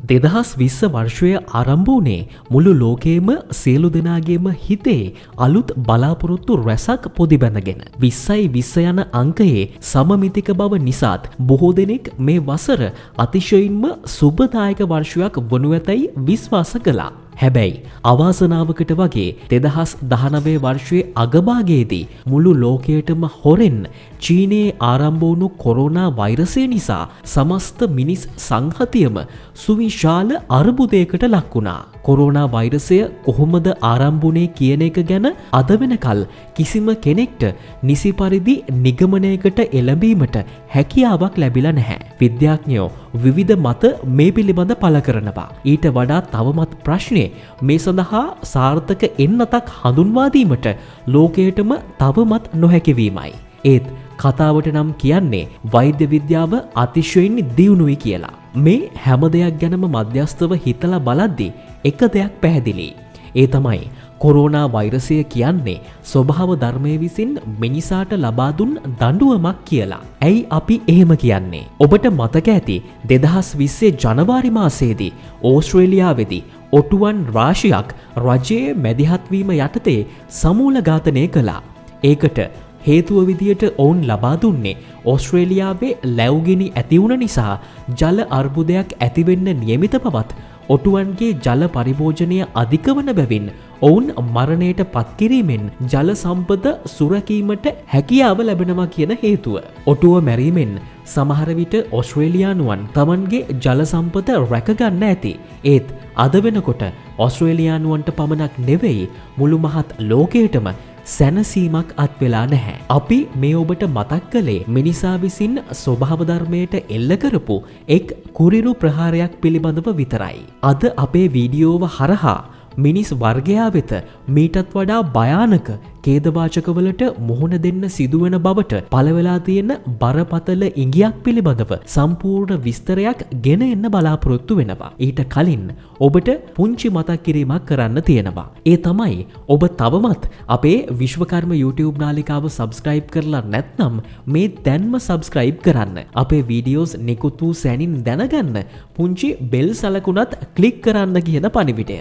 2020 වර්ෂය ආරම්භ වුණේ මුළු ලෝකයේම සියලු දෙනාගේම හිතේ අලුත් බලාපොරොත්තු රැසක් පොදිබැඳගෙන 2020 යන අංකයේ සමමිතික බව නිසාත් බොහෝ දෙනෙක් මේ වසර අතිශයින්ම සුබදායක වර්ෂයක් වනු ඇතැයි විශ්වාස කළා. හැබැයි අවාසනාවකට වගේ 2019 වර්ෂයේ අගභාගයේදී මුළු ලෝකයටම හොරෙන් චීනයේ ආරම්භ වුණු කොරෝනා වෛරසය නිසා සමස්ත මිනිස් සංහතියම සුවිශාල අර්බුදයකට ලක් වුණා. කොරෝනා වෛරසය කොහොමද ආරම්භ වුණේ කියන එක ගැන අද වෙනකල් කිසිම කෙනෙක්ට නිසි පරිදි නිගමනයකට එළඹීමට හැකියාවක් ලැබිලා නැහැ. විද්‍යාඥයෝ විවිධ මත මේ පිළිබඳ පළ කරනවා. ඊට වඩා තවමත් ප්‍රශ්නේ මේ සඳහා සාර්ථක එන්නතක් හඳුන්වා දීමට ලෝකයටම තවමත් නොහැකි වීමයි. ඒත් කතාවට නම් කියන්නේ වෛද්‍ය විද්‍යාව අතිශයින් දියුණුයි කියලා. මේ හැම දෙයක් ගැනම මධ්‍යස්ථව හිතලා බලද්දී එක දෙයක් පැහැදිලි. ඒ තමයි කොරෝනා වෛරසය කියන්නේ ස්වභාව ධර්මයේ විසින් මිනිසාට ලබා දුන් දඬුවමක් කියලා. ඇයි අපි එහෙම කියන්නේ? ඔබට මතක ඇති 2020 ජනවාරි මාසයේදී ඕස්ට්‍රේලියාවේදී ඔටුවන් රාශියක් රජයේ මැදිහත්වීම යටතේ සමූල ඝාතනය කළා. ඒකට හේතුව විදියට ඔවුන් ලබා දුන්නේ ඕස්ට්‍රේලියාවේ ලැබුගිනි ඇති වුණ නිසා ජල අර්බුදයක් ඇතිවෙන්න නියමිත බවත් ඔටුවන්ගේ ජල පරිභෝජනය අධික වන බැවින් ඔවුන් මරණයට පත්කිරීමෙන් ජල සම්පත සුරකීමට හැකියාව ලැබෙනවා කියන හේතුව. ඔටුව මැරීමෙන් සමහර විට ඕස්ට්‍රේලියානුවන් තමන්ගේ ජල සම්පත රැකගන්න ඇති. ඒත් අද වෙනකොට ඕස්ට්‍රේලියානුවන්ට පමණක් නෙවෙයි මුළු මහත් ලෝකයටම සැනසීමක් අත් වෙලා නැහැ. අපි මේ ඔබට මතක් කළේ මිනිසා විසින් ස්වභාව ධර්මයට එල්ල කරපු එක් කුරිරු ප්‍රහාරයක් පිළිබඳව විතරයි. අද අපේ වීඩියෝව හරහා මිනිස් වර්ගයා වෙත මීටත් වඩා භයානක ඛේදවාචකවලට මුහුණ දෙන්න සිදුවෙන බවට පළවෙලා තියෙන බරපතල ඉඟියක් පිළිබඳව සම්පූර්ණ විස්තරයක් ගෙන එන්න බලාපොරොත්තු වෙනවා. ඊට කලින් ඔබට පුංචි මතක් කිරීමක් කරන්න තියෙනවා. ඒ තමයි ඔබ තවමත් අපේ විශ්වකර්ම YouTube නාලිකාව subscribe කරලා නැත්නම් මේ දැන්ම subscribe කරන්න. අපේ වීඩියෝස් නිකුත් වූ සැනින් දැනගන්න පුංචි බෙල් සලකුණත් ක්ලික් කරන්න කියන පණිවිඩය.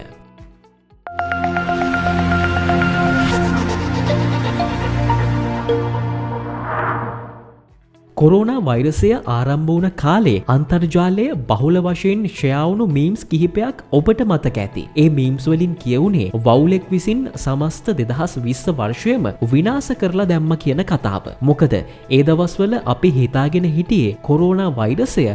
කොරෝනා වෛරසය ආරම්භ වුණ කාලේ අන්තර්ජාලයේ බහුල වශයෙන් ෂෙයා වුණු මීම්ස් කිහිපයක් ඔබට මතක ඇති. ඒ මීම්ස් වලින් කියවුනේ වවුලෙක් විසින් සමස්ත 2020 වර්ෂයම විනාශ කරලා දැම්ම කියන කතාව. මොකද ඒ දවස්වල අපි හිතාගෙන හිටියේ කොරෝනා වෛරසය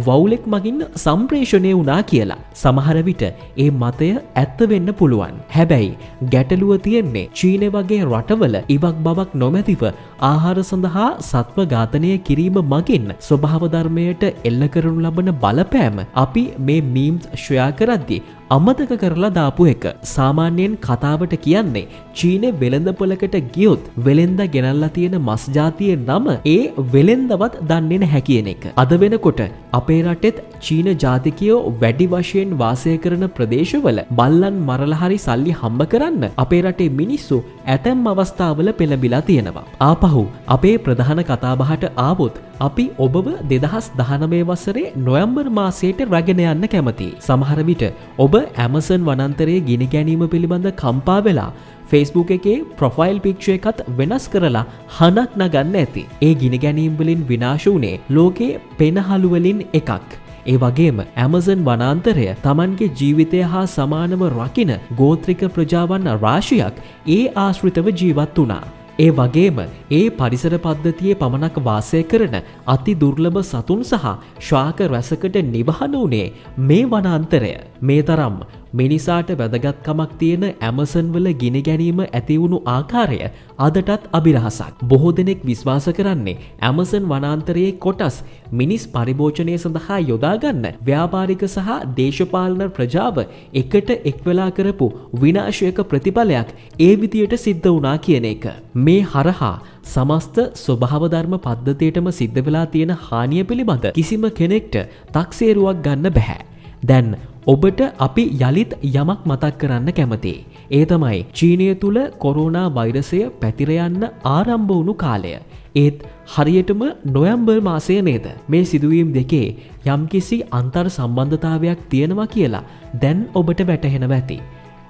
වවුලෙක් මගින් සම්ප්‍රේෂණය වුණා කියලා. සමහර විට ඒ මතය ඇත්ත වෙන්න පුළුවන්. හැබැයි ගැටලුව තියෙන්නේ චීනය වගේ රටවල ඉවක් බවක් නොමැතිව ආහාර සඳහා සත්ව ඝාතනය මගින් ස්වභාව ධර්මයට එල්ල කරනු ලබන බලපෑම අපි මේ මීම්ස් ෂෙයා කරද්දී අමතක කරලා දාපු එක. සාමාන්‍යයෙන් කතාවට කියන්නේ චීනේ වෙළඳපොලකට ගියොත් වෙළෙන්දා ගෙනල්ලා තියෙන මස් ජාතියේ නම ඒ වෙළෙන්දවත් දන්නේ නැහැ කියන එක. අද වෙනකොට අපේ රටෙත් චීන ජාතිකයෝ වැඩි වශයෙන් වාසය කරන ප්‍රදේශවල බල්ලන් මරලා හරි සල්ලි හම්බ කරන්න අපේ රටේ මිනිස්සු ඇතැම් අවස්ථාවල පෙළඹිලා තියෙනවා. ආපහු අපේ ප්‍රධාන කතාබහට ආවොත් අපි ඔබව 2019 වසරේ නොවැම්බර් මාසයට රැගෙන යන්න කැමතියි. සමහර විට ඔබ ඇමසන් වනාන්තරයේ ගිනි ගැනීම පිළිබඳ කම්පා වෙලා Facebook එකේ ප්‍රොෆයිල් පික්චර් එකත් වෙනස් කරලා හනක් නගන්න ඇති. ඒ ගිනි ගැනීම් වලින් විනාශ වුණේ ලෝකයේ පෙනහළු වලින් එකක්. ඒ වගේම ඇමසන් වනාන්තරය තමන්ගේ ජීවිතය හා සමානව රකින ගෝත්‍රික ප්‍රජාවන් රාශියක් ඒ ආශ්‍රිතව ජීවත් වුණා. ඒ වගේම ඒ පරිසර පද්ධතියේ පමණක් වාසය කරන අති දුර්ලභ සතුන් සහ ශාක රැසකට නිවහන වුණේ මේ වනාන්තරය. මේ තරම් මිනිසාට වැදගත්කමක් තියෙන ඇමසන් වල ගිනි ගැනීම ඇති වුණු ආකාරය අදටත් අභිරහසක්. බොහෝ දෙනෙක් විශ්වාස කරන්නේ ඇමසන් වනාන්තරයේ කොටස් මිනිස් පරිභෝජනය සඳහා යොදා ගන්න ව්‍යාපාරික සහ දේශපාලන ප්‍රජාව එකට එක්වෙලා කරපු විනාශයක ප්‍රතිඵලයක් ඒ විදියට සිද්ධ වුණා කියන එක. මේ හරහා සමස්ත ස්වභාව ධර්ම පද්ධතියටම සිද්ධ වෙලා තියෙන හානිය පිළිබඳ කිසිම කෙනෙක්ට තක්සේරුවක් ගන්න බෑ. දැන් ඔබට අපි යලිත් යමක් මතක් කරන්න කැමතියි. ඒ තමයි චීනය තුල කොරෝනා වෛරසය පැතිර යන්න ආරම්භ වුණු කාලය. ඒත් හරියටම නොවැම්බර් මාසය නේද මේ සිදුවීම් දෙකේ යම්කිසි අන්තර් සම්බන්ධතාවයක් තියෙනවා කියලා දැන් ඔබට වැටහෙනවා ඇති.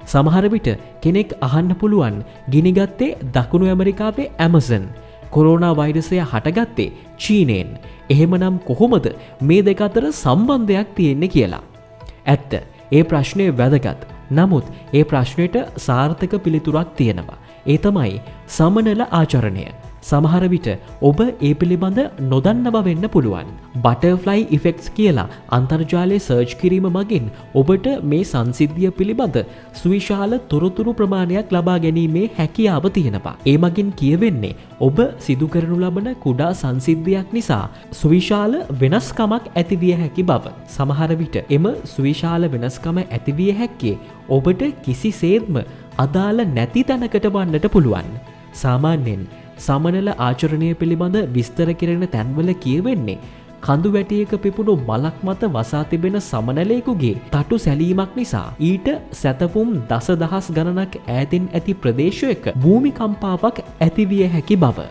සමහර විට කෙනෙක් අහන්න පුළුවන් ගිනිගත්තේ දකුණු ඇමරිකාවේ ඇමසන්, කොරෝනා වෛරසය හටගත්තේ චීනයෙන්. එහෙමනම් කොහොමද මේ දෙක අතර සම්බන්ධයක් තියෙන්නේ කියලා? ඇත්ත, ඒ ප්‍රශ්නය වැදගත්. නමුත් ඒ ප්‍රශ්නයට සාර්ථක පිළිතුරක් තියෙනවා. ඒ තමයි සමනල ආචරණය. සමහර විට ඔබ ඒ පිළිබඳ නොදන්නව වෙන්න පුළුවන්. බටර්ෆ්ලයි ඉෆෙක්ට්ස් කියලා අන්තර්ජාලයේ සර්ච් කිරීම මගින් ඔබට මේ සංසිද්ධිය පිළිබඳ සුවිශාල තොරතුරු ප්‍රමාණයක් ලබා ගැනීමේ හැකියාව තියෙනවා. ඒ මගින් කියවෙන්නේ ඔබ සිදු කරනු ලබන කුඩා සංසිද්ධියක් නිසා සුවිශාල වෙනස්කමක් ඇතිවිය හැකි බව. සමහර විට එම සුවිශාල වෙනස්කම ඇතිවිය හැක්කේ ඔබට කිසිසේත්ම අදාළ නැති තැනකට වන්නට පුළුවන්. සාමාන්‍යයෙන් සමනල ආචරණය පිළිබඳ විස්තර කෙරෙන තැන්වල කියවෙන්නේ කඳු වැටියක පිපුණු මලක් මත වසා තිබෙන සමනලයෙකුගේ තටු සැලීමක් නිසා ඊට සැතපුම් දසදහස් ගණනක් ඈතින් ඇති ප්‍රදේශයක භූමිකම්පාවක් ඇතිවිය හැකි බව.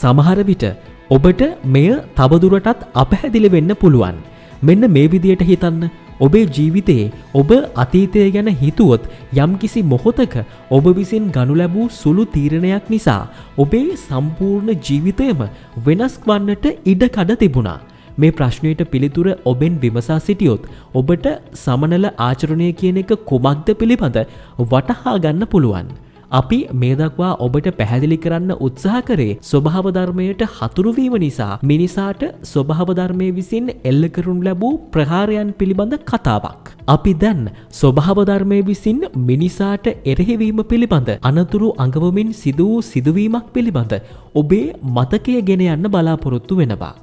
සමහර විට ඔබට මෙය තවදුරටත් අපැහැදිලි වෙන්න පුළුවන්. මෙන්න මේ විදියට හිතන්න. ඔබේ ජීවිතයේ ඔබ අතීතය ගැන හිතුවොත් යම්කිසි මොහොතක ඔබ විසින් ගනු ලැබූ සුළු තීරණයක් නිසා ඔබේ සම්පූර්ණ ජීවිතයම වෙනස් වන්නට ඉඩකඩ තිබුණා. මේ ප්‍රශ්නයට පිළිතුර ඔබෙන් විමසා සිටියොත් ඔබට සමනල ආචරණය කියන එක කුමක්ද පිළිබඳ වටහා ගන්න පුළුවන්. අපි මේ දක්වා ඔබට පැහැදිලි කරන්න උත්සාහ කරේ ස්වභාව ධර්මයට හතුරුවීම නිසා මිනිසාට ස්වභාව ධර්මයේ විසින් එල්ල කරනු ලැබූ ප්‍රහාරයන් පිළිබඳ කතාවක්. අපි දැන් ස්වභාව ධර්මයේ විසින් මිනිසාට එරෙහිවීම පිළිබඳ අනතුරු අඟවමින් සිදු වූ සිදුවීමක් පිළිබඳ ඔබේ මතකය ගෙන යන්න බලාපොරොත්තු වෙනවා.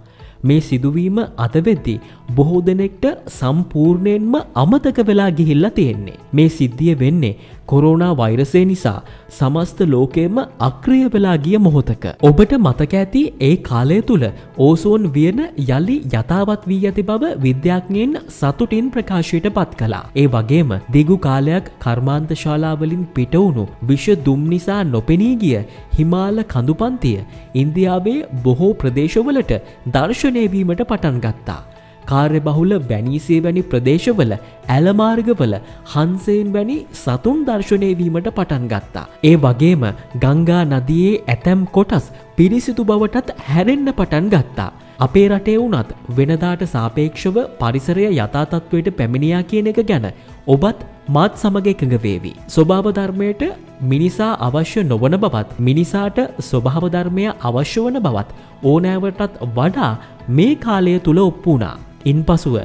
මේ සිදුවීම අද වෙද්දී බොහෝ දෙනෙක්ට සම්පූර්ණයෙන්ම අමතක වෙලා ගිහිල්ලා තියෙන්නේ. මේ සිද්ධිය වෙන්නේ කොරෝනා වෛරසය නිසා සමස්ත ලෝකෙම අක්‍රිය වෙලා ගිය මොහොතක. ඔබට මතක ඇති ඒ කාලය තුල ඕසෝන් වියන යලි යථාවත් වී ඇති බව විද්‍යාඥයින් සතුටින් ප්‍රකාශයට පත් කළා. ඒ වගේම දිගු කාලයක් කර්මාන්ත ශාලාවලින් පිටවුණු විෂ දුම් නිසා නොපෙනී ගිය හිමාල කඳුපන්තිය ඉන්දියාවේ බොහෝ ප්‍රදේශවලට දර්ශනය වීමට පටන් ගත්තා. කාර්යබහුල වැනීසේ වැනි ප්‍රදේශවල ඇලමාර්ගවල හංසයෙන් වැනි සතුන් දර්ශනය වීමට පටන් ගත්තා. ඒ වගේම ගංගා නදියේ ඇතැම් කොටස් පිරිසිදු බවටත් හැරෙන්න පටන් ගත්තා. අපේ රටේ වුණත් වෙනදාට සාපේක්ෂව පරිසරය යථා තත්ත්වයට පැමිණියා කියන එක ගැන ඔබත් මාත් සමග එකඟ වේවි. ස්වභාව ධර්මයට මිනිසා අවශ්‍ය නොවන බවත් මිනිසාට ස්වභාව ධර්මය අවශ්‍ය වන බවත් ඕනෑවටත් වඩා මේ කාලය තුල ඔප්පු වුණා. ඉන්පසුව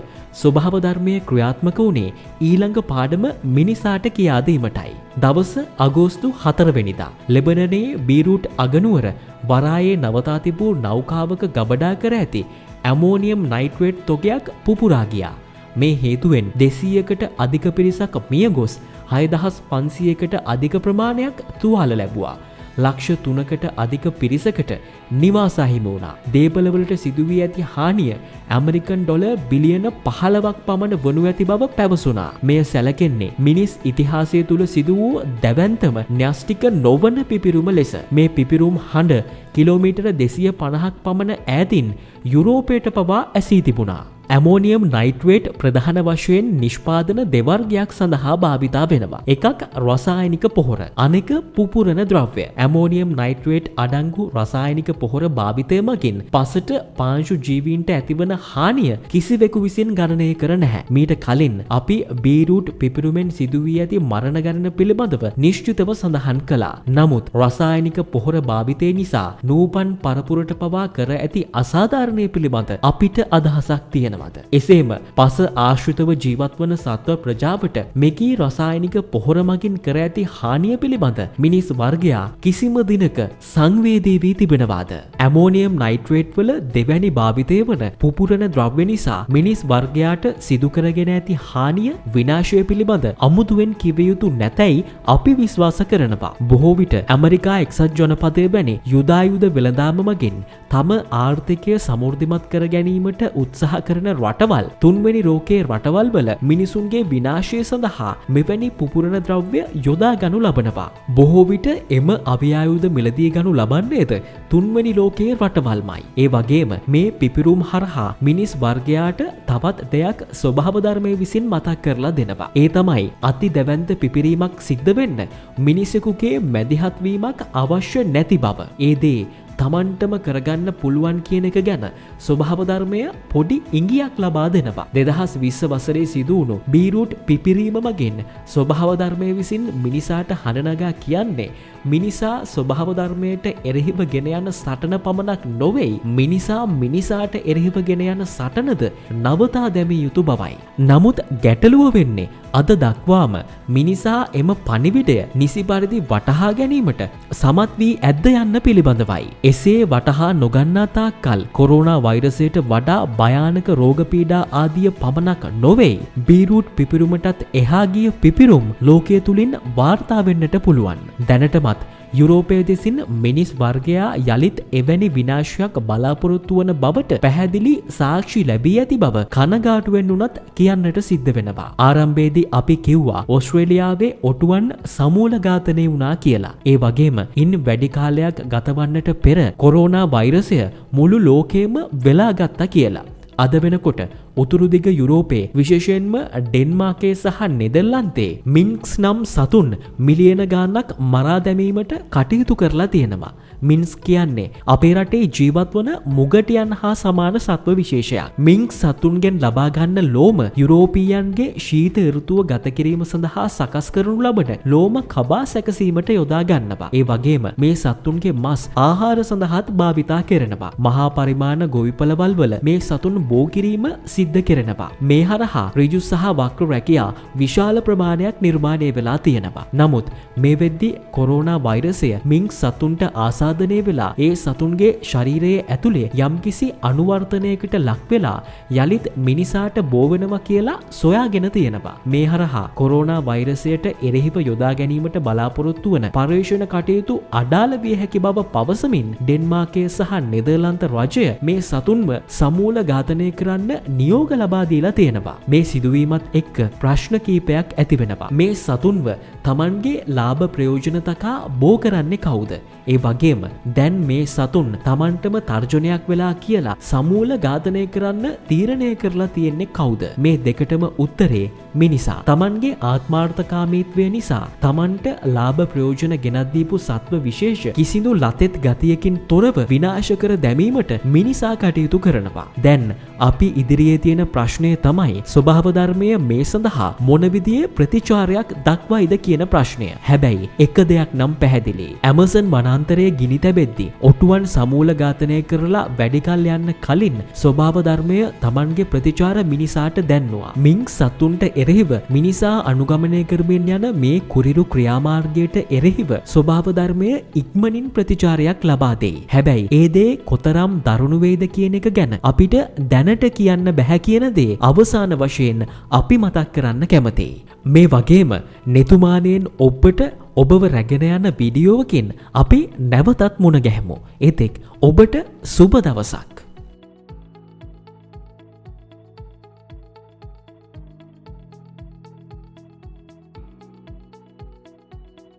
ස්වභාව ධර්මයේ ක්‍රියාත්මක වුණේ ඊළඟ පාඩම මිනිසාට කියා දීමටයි. දවස අගෝස්තු 4 වෙනිදා ලෙබනනයේ බීරූට් අගනුවර වරායේ නවතා තිබූ නෞකාවක ගබඩා කර ඇති ඇමෝනියම් නයිට්‍රේට් තොගයක් පුපුරා ගියා. මේ හේතුවෙන් 200කට අධික පිරිසක් මිය ගොස් 6500කට අධික ප්‍රමාණයක් තුවාල ලැබුවා. ලක්ෂ 3කට අධික පිරිසකට නිවාස අහිමි වුණා. දේපළවලට සිදුවී ඇති හානිය ඇමරිකන් ඩොලර් බිලියන 15ක් පමණ වනු ඇති බව පැවසුණා. මෙය සැලකෙන්නේ මිනිස් ඉතිහාසය තුල සිදු වූ දැවැන්තම න්‍යෂ්ටික නොවන පිපිරුම ලෙස. මේ පිපිරුම් හඬ කිලෝමීටර 250ක් පමණ ඈතින් යුරෝපයට පවා ඇසී තිබුණා. ඇමෝනියම් නයිට්‍රේට් ප්‍රධාන වශයෙන් නිෂ්පාදන දෙවර්ගයක් සඳහා භාවිතා වෙනවා. එකක් රසායනික පොහොර, අනෙක පුපුරන ද්‍රව්‍ය. ඇමෝනියම් නයිට්‍රේට් අඩංගු රසායනික පොහොර භාවිතය මගින් පසට පාංශු ජීවීන්ට ඇතිවන හානිය කිසිවෙකු විසින් ගණනය කර නැහැ. මීට කලින් අපි බීරූට් පිපිරුමෙන් සිදුවී ඇති මරණ ගණන පිළිබඳව නිශ්චිතව සඳහන් කළා. නමුත් රසායනික පොහොර භාවිතය නිසා නූපන් පරපුරට පවා කර ඇති අසාධාරණය පිළිබඳ අපිට අදහසක් තියෙනවා. එසේම පස ආශ්‍රිතව ජීවත් වන සත්ව ප්‍රජාවට මෙකී රසායනික පොහොර මගින් කර ඇති හානිය පිළිබඳ මිනිස් වර්ගයා කිසිම දිනක සංවේදී වී තිබෙනවාද? ඇමෝනියම් නයිට්‍රේට් වල දෙවැනි භාවිතය වන පුපුරන ද්‍රව්‍ය නිසා මිනිස් වර්ගයාට සිදු කරගෙන ඇති හානිය විනාශය පිළිබඳ අමුතුවෙන් කිව යුතු නැතැයි අපි විශ්වාස කරනවා. බොහෝ විට ඇමරිකා එක්සත් ජනපදය වැනි යුදායුධ වෙළඳාම මගින් තම ආර්ථිකය සමෘද්ධිමත් කර ගැනීමට උත්සාහ කරන රටවල් තුන්වෙනි ලෝකයේ රටවල් වල මිනිසුන්ගේ විනාශය සඳහා මෙවැනි පුපුරන ද්‍රව්‍ය යොදා ගනු ලබනවා. බොහෝ විට එම අවියායුධ මිලදී ගනු ලබන්නේද තුන්වෙනි ලෝකයේ රටවල්මයි. ඒ වගේම මේ පිපිරුම් හරහා මිනිස් වර්ගයාට තවත් දෙයක් ස්වභාව ධර්මයේ විසින් මතක් කරලා දෙනවා. ඒ තමයි අති දැවැන්ත පිපිරීමක් සිද්ධ වෙන්න මිනිසෙකුගේ මැදිහත් වීමක් අවශ්‍ය නැති බව. ඒ දේ තමන්ටම කරගන්න පුළුවන් කියන එක ගැන ස්වභාව ධර්මය පොඩි ඉඟියක් ලබා දෙනවා. 2020 වසරේ සිදු වුණු බීරූට් පිපිරීම මගින් ස්වභාව ධර්මයේ විසින් මිනිසාට හඬනගා කියන්නේ මිනිසා ස්වභාව ධර්මයට එරෙහිව ගෙන යන සටන පමණක් නොවේයි, මිනිසා මිනිසාට එරෙහිව ගෙන යන සටනද නවතා දැමිය යුතු බවයි. නමුත් ගැටලුව වෙන්නේ අද දක්වාම මිනිසා එම පණිවිඩය නිසි පරිදි වටහා ගැනීමට සමත් වී ඇද්ද යන්න පිළිබඳවයි. එසේ වටහා නොගන්නා තාක්කල් කොරෝනා වෛරසයට වඩා භයානක රෝග පීඩා ආදිය පමණක් නොවේ, බීරූට් පිපිරුමටත් එහා ගිය පිපිරුම් ලෝකයේ තුලින් වාර්තා වෙන්නට පුළුවන්. දැනටමත් යුරෝපයේ දෙසින් මිනිස් වර්ගයා යලිත් එවැනි විනාශයක් බලාපොරොත්තු වන බවට පැහැදිලි සාක්ෂි ලැබී ඇති බව කනගාටුවෙන් උනත් කියන්නට සිද්ධ වෙනවා. ආරම්භයේදී අපි කිව්වා ඕස්ට්‍රේලියාවේ ඔටුවන් සමූල ඝාතනය වුණා කියලා. ඒ වගේම ඉන් වැඩි කාලයක් ගතවන්නට පෙර කොරෝනා වෛරසය මුළු ලෝකෙම වෙලා ගත්තා කියලා. අද වෙනකොට උතුරු දිග යුරෝපයේ විශේෂයෙන්ම ඩෙන්මාර්කයේ සහ නෙදර්ලන්තයේ මින්ක්ස් නම් සතුන් මිලියන ගාණක් මරා දැමීමට කටයුතු කරලා තියෙනවා. මින්ස් කියන්නේ අපේ රටේ ජීවත් වන මුගටියන් හා සමාන සත්ව විශේෂයක්. මින්ක්ස් සතුන්ගෙන් ලබා ගන්න ලෝම යුරෝපීයන්ගේ ශීත ඍතුව ගත කිරීම සඳහා සකස් කරනු ලබන ලෝම කබා සැකසීමට යොදා ගන්නවා. ඒ වගේම මේ සතුන්ගේ මස් ආහාර සඳහාත් භාවිතා කරනවා. මහා පරිමාණ ගොවිපළවල් වල මේ සතුන් බෝ කිරීම සිද්ධ කරනවා. මේ හරහා ඍජු සහ වක්‍ර රැකියා විශාල ප්‍රමාණයක් නිර්මාණය වෙලා තියෙනවා. නමුත් මේ වෙද්දී කොරෝනා වෛරසය මින්ක්ස් සතුන්ට ආසාදනය වෙලා ඒ සතුන්ගේ ශරීරයේ ඇතුලේ යම්කිසි අනුවර්තනයකට ලක් වෙලා යලිත් මිනිසාට බෝ වෙනවා කියලා සොයාගෙන තියෙනවා. මේ හරහා කොරෝනා වෛරසයට එරෙහිව යොදා ගැනීමට බලාපොරොත්තු වන පර්යේෂණ කටයුතු අඩාල විය හැකි බව පවසමින් ඩෙන්මාර්කයේ සහ නෙදර්ලන්ත රජය මේ සතුන්ව සමූල ඝාතනය කරන්න නියෝග ලබා දීලා තියෙනවා. මේ සිදුවීමත් එක්ක ප්‍රශ්න කීපයක් ඇති වෙනවා. මේ සතුන්ව තමන්ගේ ලාභ ප්‍රයෝජන තකා බෝ කරන්නේ කවුද? ඒ වගේම දැන් මේ සතුන් තමන්ටම තර්ජනයක් වෙලා කියලා සමූල ඝාතනය කරන්න තීරණය කරලා තියෙන්නේ කවුද? මේ දෙකටම උත්තරේ මිනිසා. තමන්ගේ ආත්මාර්ථකාමීත්වය නිසා තමන්ට ලාභ ප්‍රයෝජන ගෙනත් දීපු සත්ව විශේෂ කිසිදු ලතෙත් ගතියකින් තොරව විනාශ කර දැමීමට මිනිසා කටයුතු කරනවා. දැන් අපි ඉදිරියේ තියෙන ප්‍රශ්නය තමයි ස්වභාව ධර්මය මේ සඳහා මොන විදිහේ ප්‍රතිචාරයක් දක්වයිද කියන ප්‍රශ්නය. හැබැයි එක දෙයක් නම් පැහැදිලි. ඇමසන් වනාන්තරයේ ගිනි තැබෙද්දී ඔටුවන් සමූල ඝාතනය කරලා වැඩි කල් යන්න කලින් ස්වභාව ධර්මය Tamanගේ ප්‍රතිචාර මිනිසාට දැන්නුවා. මින්ක්ස් සතුන්ට එරෙහිව මිනිසා අනුගමනය කරමින් යන මේ කුරිරු ක්‍රියාමාර්ගයට එරෙහිව ස්වභාව ධර්මය ඉක්මනින් ප්‍රතිචාරයක් ලබා දෙයි. හැබැයි ඒ දේ කොතරම් දරුණු වේද කියන එක ගැන අපිට දැනට කියන්න බැහැ කියන දේ අවසාන වශයෙන් අපි මතක් කරන්න කැමතියි. මේ වගේම නෙතුමානයෙන් ඔබට ඔබව රැගෙන යන වීඩියෝවකින් අපි නැවතත් මුණ ගැහෙමු. ඒතෙක් ඔබට සුබ දවසක්.